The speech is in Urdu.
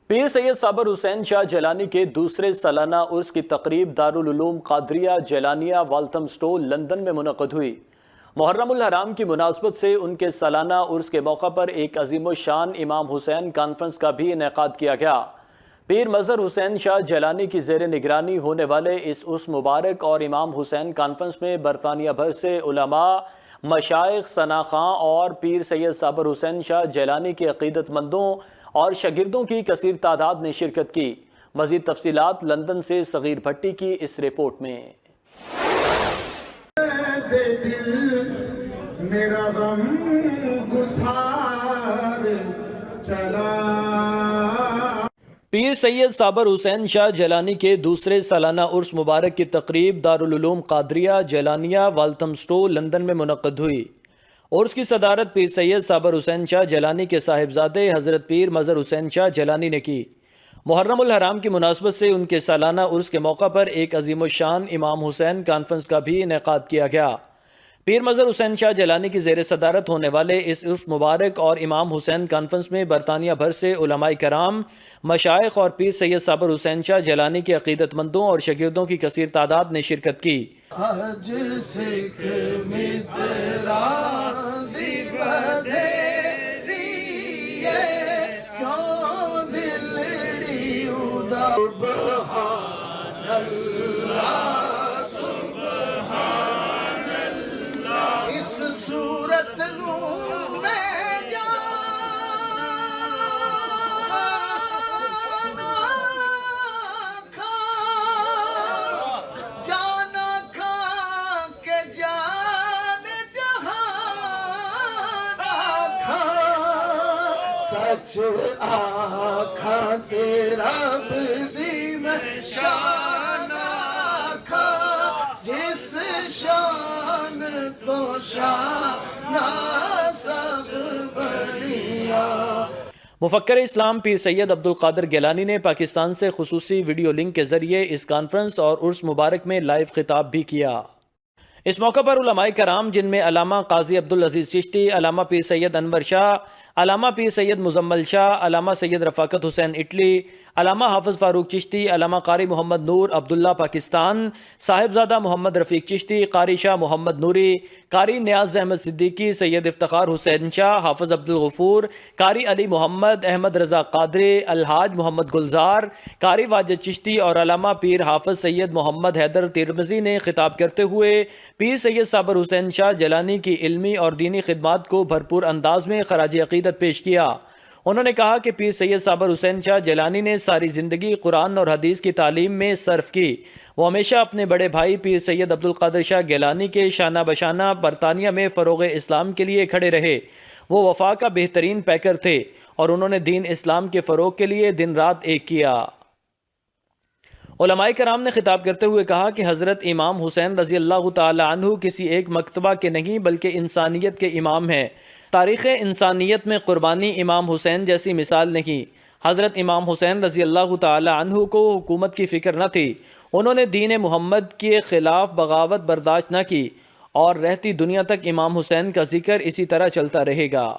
پیر سید صابر حسین شاہ جیلانی کے دوسرے سالانہ عرس کی تقریب دارالعلوم قادریہ جیلانیہ والتھم اسٹور لندن میں منعقد ہوئی۔ محرم الحرام کی مناسبت سے ان کے سالانہ عرس کے موقع پر ایک عظیم الشان امام حسین کانفرنس کا بھی انعقاد کیا گیا۔ پیر مظہر حسین شاہ جیلانی کی زیر نگرانی ہونے والے اس عرس مبارک اور امام حسین کانفرنس میں برطانیہ بھر سے علماء، مشائخ، ثناءخواں اور پیر سید صابر حسین شاہ جیلانی کے عقیدت مندوں اور شاگردوں کی کثیر تعداد نے شرکت کی۔ مزید تفصیلات لندن سے صغیر بھٹی کی اس رپورٹ میں۔ میرا غم گسار چلا۔ پیر سید صابر حسین شاہ جیلانی کے دوسرے سالانہ عرس مبارک کی تقریب دارالعلوم قادریہ جیلانیہ والتھم اسٹور لندن میں منعقد ہوئی۔ عرس کی صدارت پیر سید صابر حسین شاہ جیلانی کے صاحبزادے حضرت پیر مظہر حسین شاہ جیلانی نے کی۔ محرم الحرام کی مناسبت سے ان کے سالانہ عرس کے موقع پر ایک عظیم الشان امام حسین کانفرنس کا بھی انعقاد کیا گیا۔ پیر مظہر حسین شاہ جیلانی کی زیر صدارت ہونے والے اس عرس مبارک اور امام حسین کانفرنس میں برطانیہ بھر سے علماء کرام، مشائخ اور پیر سید صابر حسین شاہ جیلانی کے عقیدت مندوں اور شاگردوں کی کثیر تعداد نے شرکت کی۔ آج سکھ میں تیرا دیگ دھیری ہے، کیوں دلڑی اداس۔ سبحان اللہ سبحان اللہ، اس صورت نو میں جانا کھا کے جان جہان آکھا، سچ آکھا تیرا بدی میں شان آکھا، جس شان تو شان سب بڑھیا۔ مفکر اسلام پیر سید عبدالقادر گیلانی نے پاکستان سے خصوصی ویڈیو لنک کے ذریعے اس کانفرنس اور عرس مبارک میں لائیو خطاب بھی کیا۔ اس موقع پر علماء کرام جن میں علامہ قاضی عبدالعزیز چشتی، علامہ پیر سید انور شاہ، علامہ پیر سید مزمل شاہ، علامہ سید رفاقت حسین اٹلی، علامہ حافظ فاروق چشتی، علامہ قاری محمد نور عبداللہ پاکستان، صاحبزادہ محمد رفیق چشتی، قاری شاہ محمد نوری، قاری نیاز احمد صدیقی، سید افتخار حسین شاہ، حافظ عبدالغفور، قاری علی محمد، احمد رضا قادری، الحاج محمد گلزار، قاری واجد چشتی اور علامہ پیر حافظ سید محمد حیدر ترمذی نے خطاب کرتے ہوئے پیر سید صابر حسین شاہ جیلانی کی علمی اور دینی خدمات کو بھرپور انداز میں خراج عقیدت پیش کیا۔ انہوں نے کہا کہ پیر سید صابر حسین شاہ جیلانی نے ساری زندگی قرآن اور حدیث کی تعلیم میں صرف کی۔ وہ ہمیشہ اپنے بڑے بھائی پیر سید عبدالقادر شاہ گیلانی کے شانہ بشانہ برطانیہ میں فروغ اسلام کے لیے کھڑے رہے۔ وہ وفا کا بہترین پیکر تھے اور انہوں نے دین اسلام کے فروغ کے لیے دن رات ایک کیا۔ علماء کرام نے خطاب کرتے ہوئے کہا کہ حضرت امام حسین رضی اللہ تعالی عنہ کسی ایک مکتبہ کے نہیں بلکہ انسانیت کے امام ہیں۔ تاریخ انسانیت میں قربانی امام حسین جیسی مثال نہیں۔ حضرت امام حسین رضی اللہ تعالی عنہ کو حکومت کی فکر نہ تھی۔ انہوں نے دین محمد کے خلاف بغاوت برداشت نہ کی اور رہتی دنیا تک امام حسین کا ذکر اسی طرح چلتا رہے گا۔